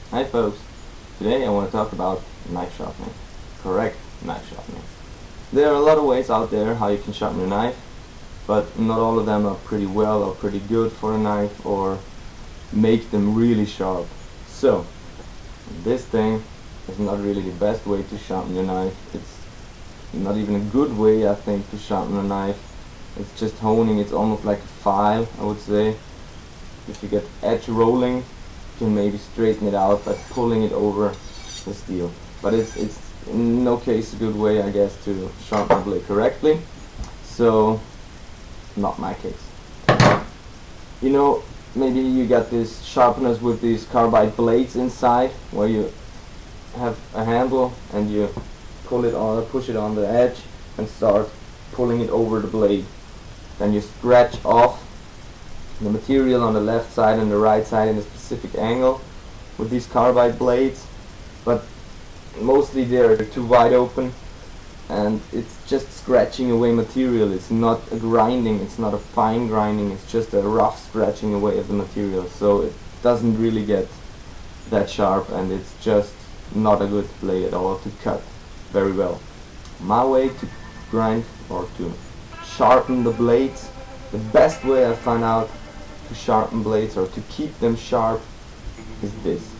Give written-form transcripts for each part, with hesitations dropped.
Hi folks, today I want to talk about knife sharpening, correct knife sharpening. There are a lot of ways out there how you can sharpen a knife, but not all of them are pretty well or pretty good for a knife or make them really sharp. So this thing is not really the best way to sharpen your knife. It's not even a good way, I think, to sharpen a knife. It's just honing. It's almost like a file, I would say. If you get edge rolling, you can maybe straighten it out by pulling it over the steel. But it's in no case a good way, I guess, to sharpen a blade correctly. So, not my case. You know, maybe you got this sharpeners with these carbide blades inside, where you have a handle and you pull it on, push it on the edge and start pulling it over the blade. Then you scratch off the material on the left side and the right side in a specific angle with these carbide blades, but mostly they're too wide open and it's just scratching away material. It's not a grinding, it's not a fine grinding, it's just a rough scratching away of the material, so it doesn't really get that sharp and it's just not a good blade at all to cut very well. My way to grind or to sharpen the blades, the best way I found out to sharpen blades or to keep them sharp is this.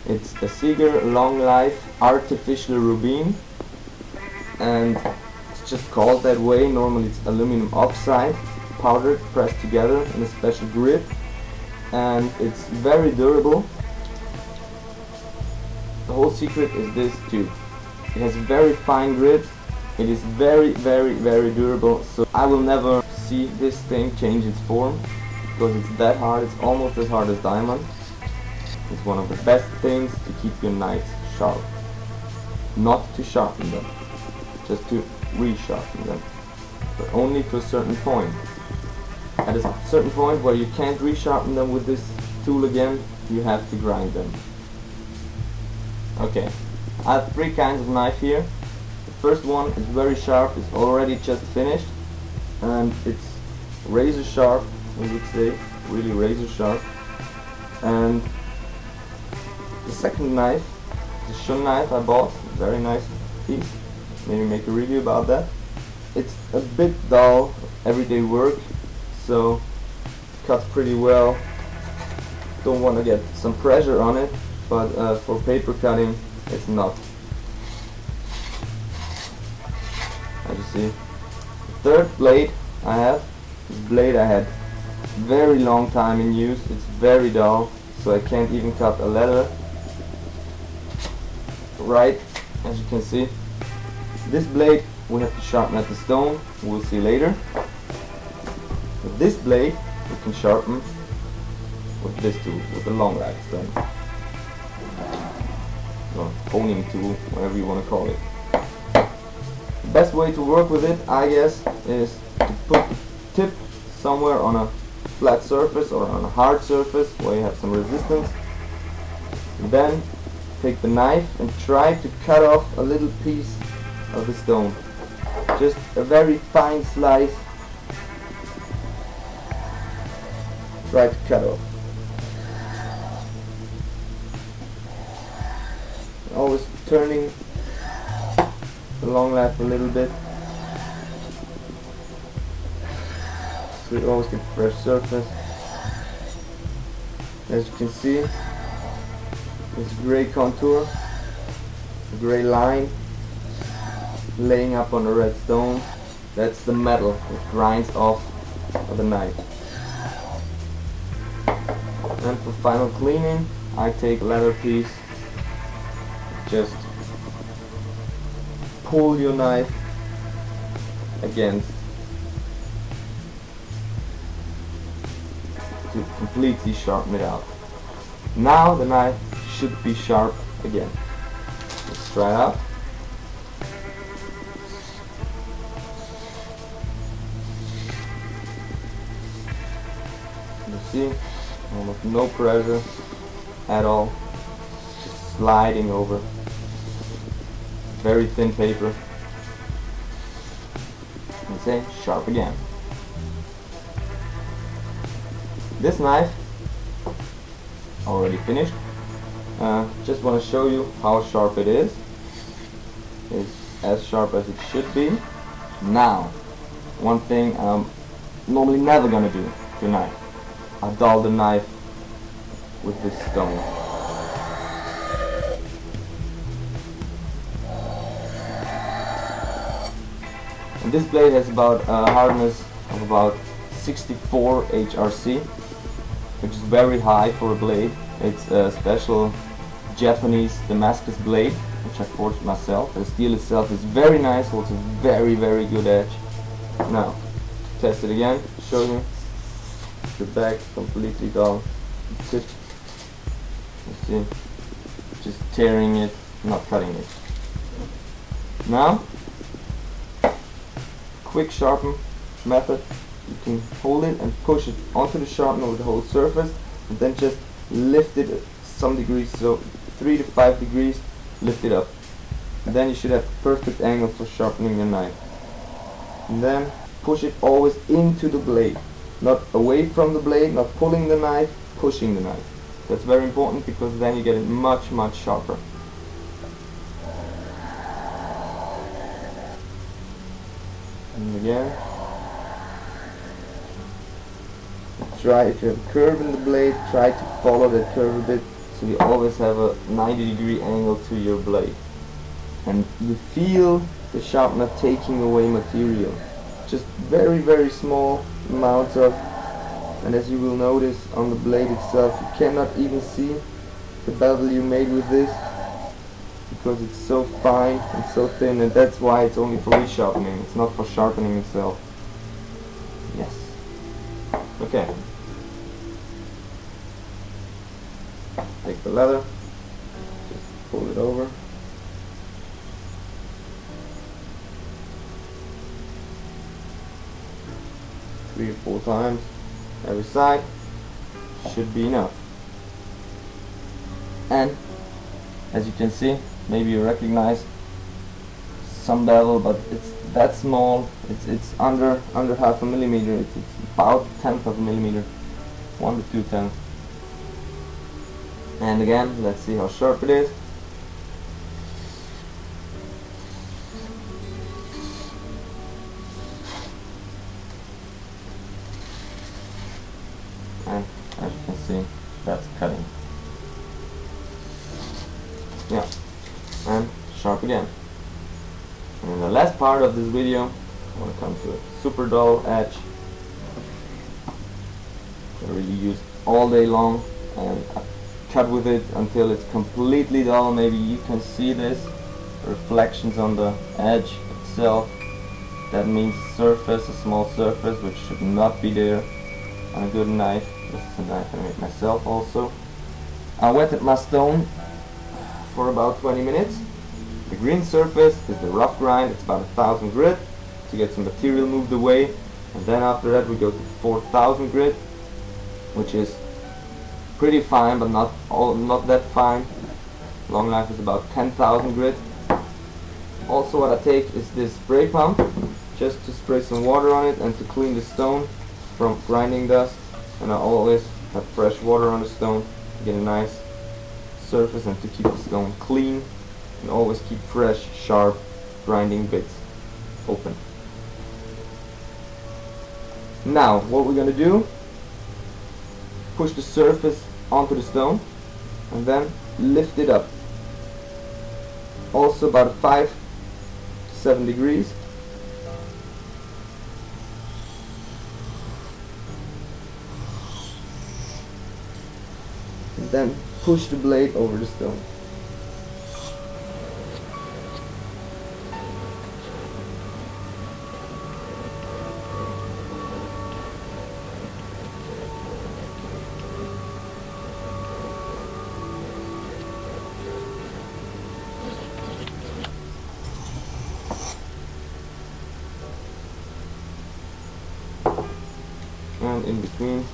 It's a Sieger Longlife artificial rubine, and it's just called that way. Normally it's aluminum oxide powdered, pressed together in a special grip, and it's very durable. The whole secret is this too. It has a very fine grip. It is very durable, so I will never see this thing change its form because it's that hard. It's almost as hard as diamond. It's one of the best things to keep your knives sharp. Not to sharpen them, just to resharpen them, but only to a certain point. At a certain point where you can't resharpen them with this tool again, you have to grind them. Okay, I have three kinds of knife here. The first one is very sharp, it's already just finished, and it's razor sharp, we would say, really razor sharp. And the second knife, the Shun knife I bought, very nice piece, maybe make a review about that. It's a bit dull, everyday work, so cuts pretty well. Don't want to get some pressure on it, but for paper cutting it's not. As you see, the third blade I have, this blade I had very long time in use. It's very dull, so I can't even cut a letter right, as you can see. This blade we have to sharpen at the stone, we'll see later. With this blade we can sharpen with this tool, with the Longlife stone, or honing tool, whatever you want to call it. The best way to work with it, I guess, is to put the tip somewhere on a flat surface or on a hard surface where you have some resistance. And then take the knife and try to cut off a little piece of the stone. Just a very fine slice. Try to cut off. Always turning the Longlife a little bit, so you always get a fresh surface. As you can see, this gray contour, a gray line laying up on the red stone, that's the metal that grinds off of the knife. And for final cleaning, I take a leather piece, just pull your knife against to completely sharpen it out. Now the knife should be sharp again. Let's try it out. You see, almost no pressure at all, just sliding over. Very thin paper. And say sharp again. This knife already finished. Just want to show you how sharp it is. It's as sharp as it should be. Now, one thing I'm normally never gonna do to a knife. I dull the knife with this stone. And this blade has about a hardness of about 64 HRC, which is very high for a blade. It's a special Japanese Damascus blade, which I forged myself. The steel itself is very nice, holds a very good edge. Now, test it again, show you. The back completely dull. Tip. You see, just tearing it, not cutting it. Now, quick sharpen method. You can hold it and push it onto the sharpener with the whole surface, and then just lift it some degrees, so 3 to 5 degrees, lift it up. And then you should have perfect angle for sharpening your knife. And then push it always into the blade, not away from the blade, not pulling the knife, pushing the knife. That's very important because then you get it much sharper. And again, try, if you have a curve in the blade, try to follow that curve a bit, so you always have a 90-degree angle to your blade. And you feel the sharpener taking away material. Just very small amounts of, and as you will notice on the blade itself, you cannot even see the bevel you made with this, because it's so fine and so thin, and that's why it's only for resharpening. It's not for sharpening itself. Yes. Okay. Take the leather, just pull it over. Three or 4 times every side should be enough. And as you can see, maybe you recognize some bevel, but it's that small. It's under half a millimeter. It's about 1/10 of a millimeter, 1 to 2/10. And again, let's see how sharp it is. And as you can see, that's cutting. Yeah, and sharp again. And in the last part of this video, I want to come to a super dull edge. I really use all day long, and I cut with it until it's completely dull. Maybe you can see this reflections on the edge itself. That means surface, a small surface, which should not be there on a good knife. This is a knife I made myself also. I wetted my stone for about 20 minutes. The green surface is the rough grind. It's about 1000 grit to get some material moved away, and then after that we go to 4000 grit, which is pretty fine, but not that fine. Longlife is about 10,000 grit. Also, what I take is this spray pump, just to spray some water on it and to clean the stone from grinding dust. And I always have fresh water on the stone to get a nice surface and to keep the stone clean, and always keep fresh, sharp grinding bits open. Now, what we're going to do, push the surface onto the stone and then lift it up. Also about 5 to 7 degrees. And then push the blade over the stone. And in between,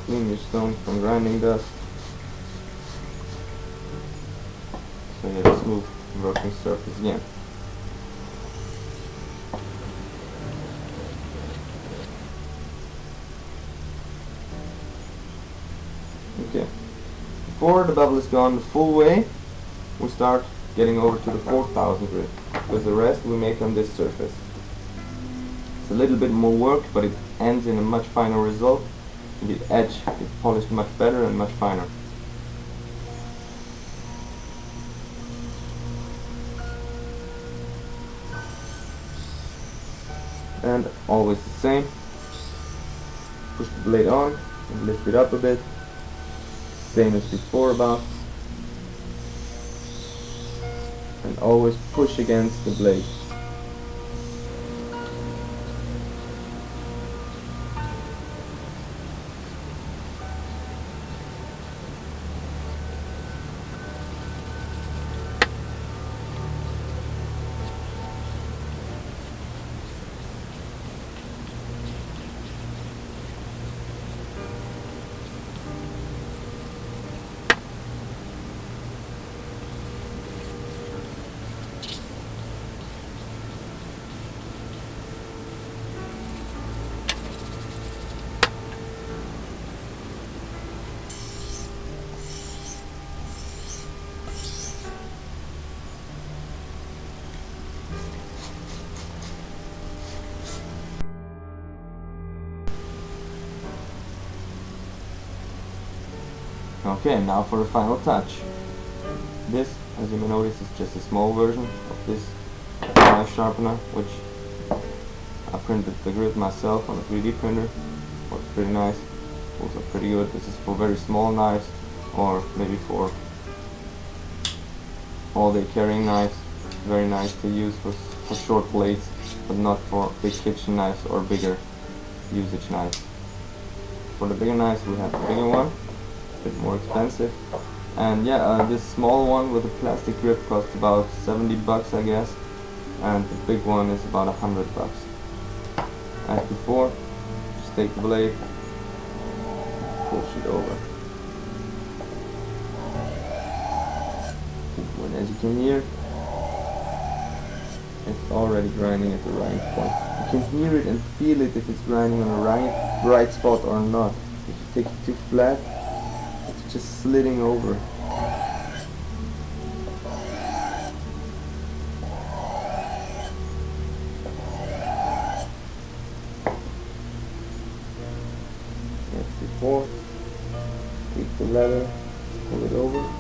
clean your stone from grinding dust, so you have a smooth working surface again. Okay, before the bubble is gone the full way, we start getting over to the 4000 grit, because the rest we make on this surface. It's a little bit more work, but it ends in a much finer result. The edge is polished much better and much finer. And always the same. Push the blade on and lift it up a bit. Same as before about. And always push against the blade. Okay, now for the final touch. This, as you may notice, is just a small version of this knife sharpener, which I printed the grid myself on a 3D printer. Works pretty nice. Also pretty good. This is for very small knives, or maybe for all-day carrying knives. Very nice to use for short blades, but not for big kitchen knives or bigger usage knives. For the bigger knives, we have the bigger one. Bit more expensive, and yeah, this small one with a plastic grip costs about 70 bucks, I guess, and the big one is about 100 bucks. As before, just take the blade, push it over, and as you can hear, it's already grinding at the right point. You can hear it and feel it if it's grinding on the right spot or not. If you take it too flat, just slitting over. As before, take the leather, pull it over.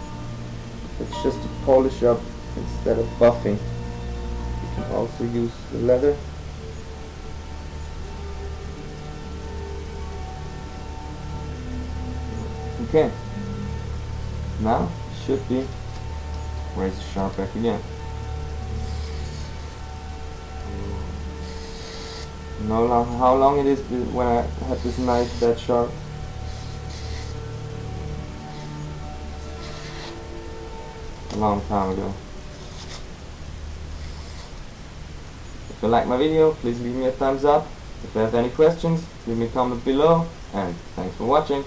It's just to polish up instead of buffing. You can also use the leather. Okay. Now should be razor sharp back again. Know how long it is when I had this knife that sharp? A long time ago. If you like my video, please leave me a thumbs up. If you have any questions, leave me a comment below, and thanks for watching.